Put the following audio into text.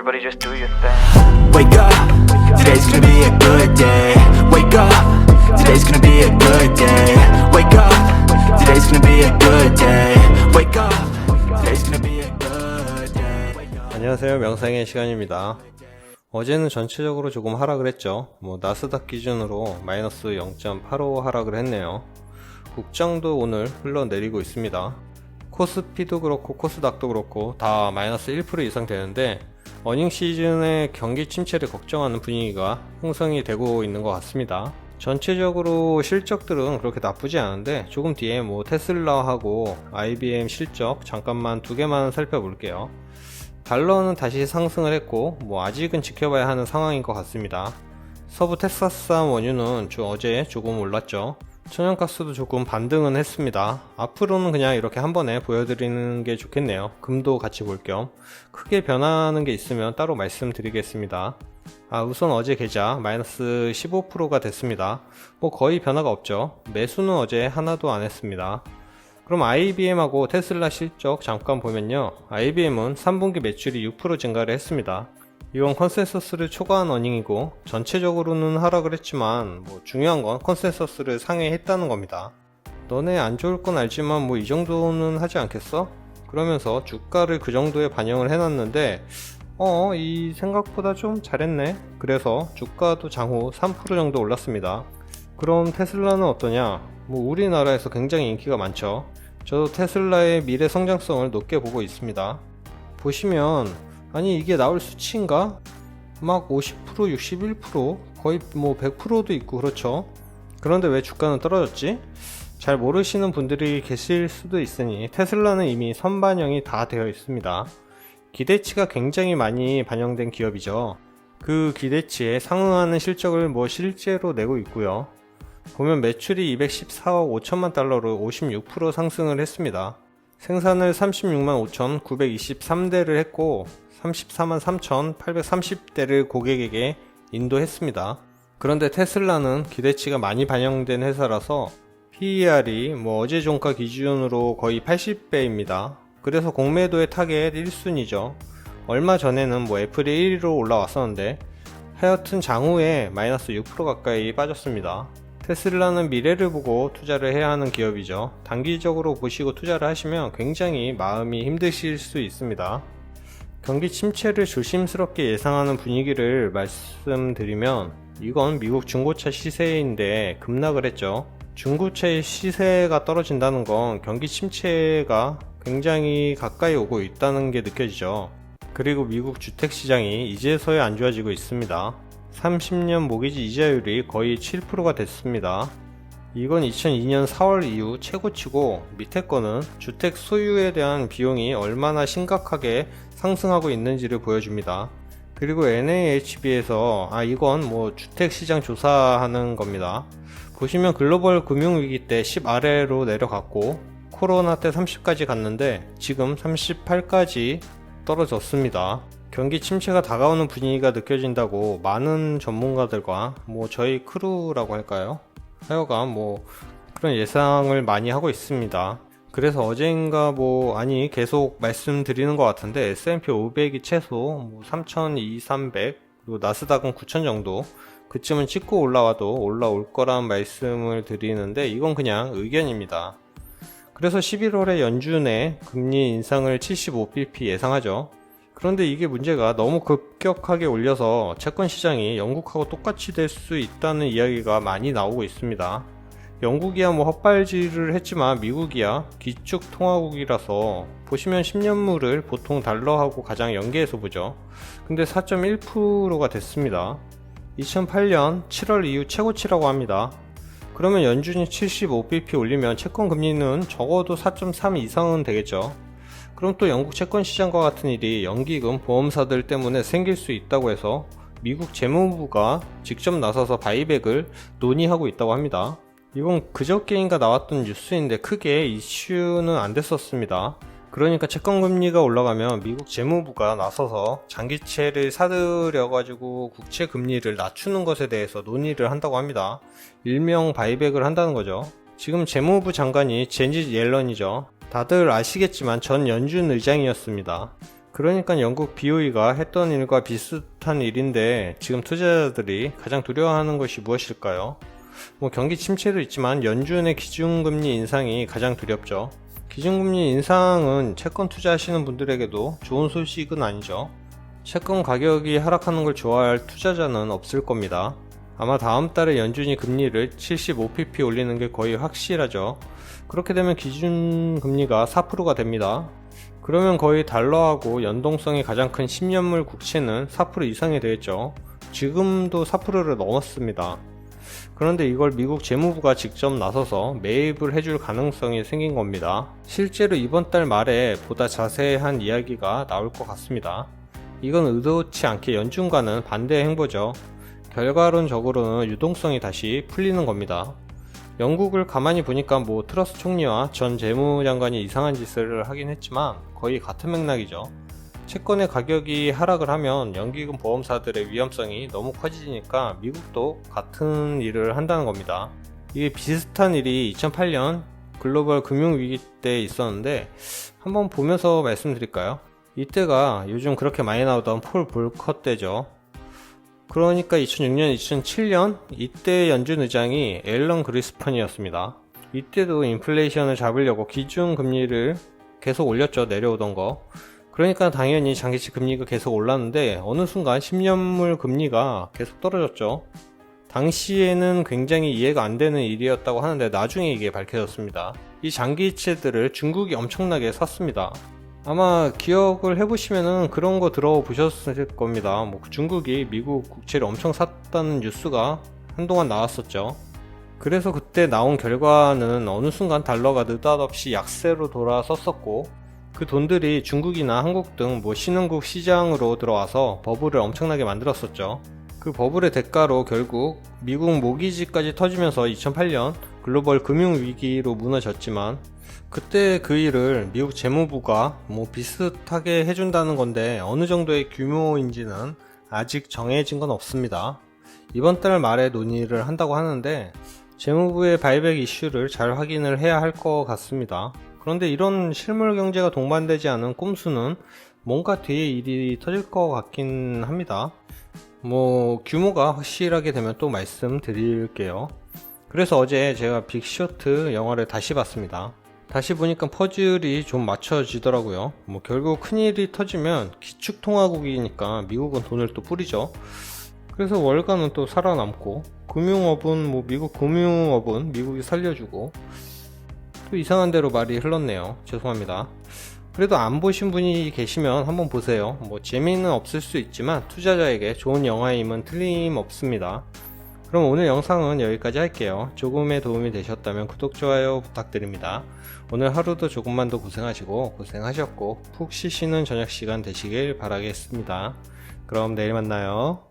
everybody just do your thing. Wake up, today's gonna be a good day. Wake up, today's gonna be a good day. Wake up, today's gonna be a good day. Wake up, today's gonna be a good day. 안녕하세요, 명상의 시간입니다. 어제는 전체적으로 조금 하락을 했죠. 나스닥 기준으로 마이너스 0.85 하락을 했네요. 국장도 오늘 흘러내리고 있습니다. 코스피도 그렇고 코스닥도 그렇고 다 마이너스 1% 이상 되는데 어닝 시즌의 경기 침체를 걱정하는 분위기가 형성이 되고 있는 것 같습니다. 전체적으로 실적들은 그렇게 나쁘지 않은데 조금 뒤에 테슬라하고 IBM 실적 잠깐만 두 개만 살펴볼게요. 달러는 다시 상승을 했고 아직은 지켜봐야 하는 상황인 것 같습니다. 서부 텍사스산 원유는 어제 조금 올랐죠. 천연가스도 조금 반등은 했습니다. 앞으로는 그냥 이렇게 한 번에 보여드리는 게 좋겠네요. 금도 같이 볼 겸 크게 변하는 게 있으면 따로 말씀드리겠습니다. 우선 어제 계좌 마이너스 15%가 됐습니다. 거의 변화가 없죠. 매수는 어제 하나도 안 했습니다. 그럼 IBM하고 테슬라 실적 잠깐 보면요, IBM은 3분기 매출이 6% 증가를 했습니다. 이건 컨센서스를 초과한 어닝이고 전체적으로는 하락을 했지만 중요한 건 컨센서스를 상회했다는 겁니다. 너네 안 좋을 건 알지만 이 정도는 하지 않겠어? 그러면서 주가를 그 정도에 반영을 해놨는데 이 생각보다 좀 잘했네. 그래서 주가도 장후 3% 정도 올랐습니다. 그럼 테슬라는 어떠냐? 우리나라에서 굉장히 인기가 많죠. 저도 테슬라의 미래 성장성을 높게 보고 있습니다. 보시면 아니 이게 나올 수치인가? 막 50%, 61%, 거의 100%도 있고 그렇죠. 그런데 왜 주가는 떨어졌지? 잘 모르시는 분들이 계실 수도 있으니 테슬라는 이미 선반영이 다 되어 있습니다. 기대치가 굉장히 많이 반영된 기업이죠. 그 기대치에 상응하는 실적을 실제로 내고 있고요. 보면 매출이 214억 5천만 달러로 56% 상승을 했습니다. 생산을 36만 5,923대를 했고 34만 3,830대를 고객에게 인도했습니다. 그런데 테슬라는 기대치가 많이 반영된 회사라서 PER이 어제 종가 기준으로 거의 80배입니다. 그래서 공매도의 타겟 1순위죠. 얼마 전에는 애플이 1위로 올라왔었는데 하여튼 장후에 마이너스 6% 가까이 빠졌습니다. 테슬라는 미래를 보고 투자를 해야 하는 기업이죠. 단기적으로 보시고 투자를 하시면 굉장히 마음이 힘드실 수 있습니다. 경기 침체를 조심스럽게 예상하는 분위기를 말씀드리면 이건 미국 중고차 시세인데 급락을 했죠. 중고차의 시세가 떨어진다는 건 경기 침체가 굉장히 가까이 오고 있다는 게 느껴지죠. 그리고 미국 주택시장이 이제서야 안 좋아지고 있습니다. 30년 모기지 이자율이 거의 7%가 됐습니다. 이건 2002년 4월 이후 최고치고 밑에 거는 주택 소유에 대한 비용이 얼마나 심각하게 상승하고 있는지를 보여줍니다. 그리고 NAHB에서 이건 주택시장 조사하는 겁니다. 보시면 글로벌 금융위기 때 10 아래로 내려갔고 코로나 때 30까지 갔는데 지금 38까지 떨어졌습니다. 경기 침체가 다가오는 분위기가 느껴진다고 많은 전문가들과 저희 크루라고 할까요? 하여간 그런 예상을 많이 하고 있습니다. 그래서 어제인가 계속 말씀드리는 것 같은데 S&P 500이 최소 3,200, 그리고 나스닥은 9,000 정도 그쯤은 찍고 올라와도 올라올 거란 말씀을 드리는데 이건 그냥 의견입니다. 그래서 11월에 연준의 금리 인상을 75bp 예상하죠. 그런데 이게 문제가 너무 급격하게 올려서 채권 시장이 영국하고 똑같이 될 수 있다는 이야기가 많이 나오고 있습니다. 영국이야 헛발질을 했지만 미국이야 기축통화국이라서 보시면 10년물을 보통 달러하고 가장 연계해서 보죠. 근데 4.1%가 됐습니다. 2008년 7월 이후 최고치라고 합니다. 그러면 연준이 75bp 올리면 채권 금리는 적어도 4.3 이상은 되겠죠. 그럼 또 영국 채권 시장과 같은 일이 연기금 보험사들 때문에 생길 수 있다고 해서 미국 재무부가 직접 나서서 바이백을 논의하고 있다고 합니다. 이건 그저께인가 나왔던 뉴스인데 크게 이슈는 안 됐었습니다. 그러니까 채권금리가 올라가면 미국 재무부가 나서서 장기채를 사들여가지고 국채금리를 낮추는 것에 대해서 논의를 한다고 합니다. 일명 바이백을 한다는 거죠. 지금 재무부 장관이 제닛 옐런이죠. 다들 아시겠지만 전 연준 의장이었습니다. 그러니까 영국 BOE가 했던 일과 비슷한 일인데 지금 투자자들이 가장 두려워하는 것이 무엇일까요? 경기 침체도 있지만 연준의 기준금리 인상이 가장 두렵죠. 기준금리 인상은 채권 투자하시는 분들에게도 좋은 소식은 아니죠. 채권 가격이 하락하는 걸 좋아할 투자자는 없을 겁니다. 아마 다음 달에 연준이 금리를 75pp 올리는 게 거의 확실하죠. 그렇게 되면 기준금리가 4%가 됩니다. 그러면 거의 달러하고 연동성이 가장 큰 10년물 국채는 4% 이상이 되겠죠. 지금도 4%를 넘었습니다. 그런데 이걸 미국 재무부가 직접 나서서 매입을 해줄 가능성이 생긴 겁니다. 실제로 이번 달 말에 보다 자세한 이야기가 나올 것 같습니다. 이건 의도치 않게 연준과는 반대의 행보죠. 결과론적으로는 유동성이 다시 풀리는 겁니다. 영국을 가만히 보니까 트러스 총리와 전 재무장관이 이상한 짓을 하긴 했지만 거의 같은 맥락이죠. 채권의 가격이 하락을 하면 연기금 보험사들의 위험성이 너무 커지니까 미국도 같은 일을 한다는 겁니다. 이게 비슷한 일이 2008년 글로벌 금융위기 때 있었는데 한번 보면서 말씀드릴까요? 이때가 요즘 그렇게 많이 나오던 폴 볼커 때죠. 그러니까 2006년, 2007년 이때 연준 의장이 앨런 그리스펀이었습니다. 이때도 인플레이션을 잡으려고 기준금리를 계속 올렸죠. 내려오던 거. 그러니까 당연히 장기채 금리가 계속 올랐는데 어느 순간 10년물 금리가 계속 떨어졌죠. 당시에는 굉장히 이해가 안 되는 일이었다고 하는데 나중에 이게 밝혀졌습니다. 이 장기채들을 중국이 엄청나게 샀습니다. 아마 기억을 해보시면은 그런 거 들어보셨을 겁니다. 중국이 미국 국채를 엄청 샀다는 뉴스가 한동안 나왔었죠. 그래서 그때 나온 결과는 어느 순간 달러가 느닷없이 약세로 돌아섰었고 그 돈들이 중국이나 한국 등 신흥국 시장으로 들어와서 버블을 엄청나게 만들었었죠. 그 버블의 대가로 결국 미국 모기지까지 터지면서 2008년 글로벌 금융위기로 무너졌지만 그때 그 일을 미국 재무부가 비슷하게 해준다는 건데 어느 정도의 규모인지는 아직 정해진 건 없습니다. 이번 달 말에 논의를 한다고 하는데 재무부의 바이백 이슈를 잘 확인을 해야 할 것 같습니다. 그런데 이런 실물 경제가 동반되지 않은 꼼수는 뭔가 뒤에 일이 터질 것 같긴 합니다. 규모가 확실하게 되면 또 말씀드릴게요. 그래서 어제 제가 빅쇼트 영화를 다시 봤습니다. 다시 보니까 퍼즐이 좀 맞춰지더라고요. 결국 큰일이 터지면 기축통화국이니까 미국은 돈을 또 뿌리죠. 그래서 월가는 또 살아남고 금융업은 미국 금융업은 미국이 살려주고 또 이상한 대로 말이 흘렀네요. 죄송합니다. 그래도 안 보신 분이 계시면 한번 보세요. 재미는 없을 수 있지만 투자자에게 좋은 영화임은 틀림없습니다. 그럼 오늘 영상은 여기까지 할게요. 조금의 도움이 되셨다면 구독, 좋아요 부탁드립니다. 오늘 하루도 조금만 더 고생하셨고 푹 쉬시는 저녁 시간 되시길 바라겠습니다. 그럼 내일 만나요.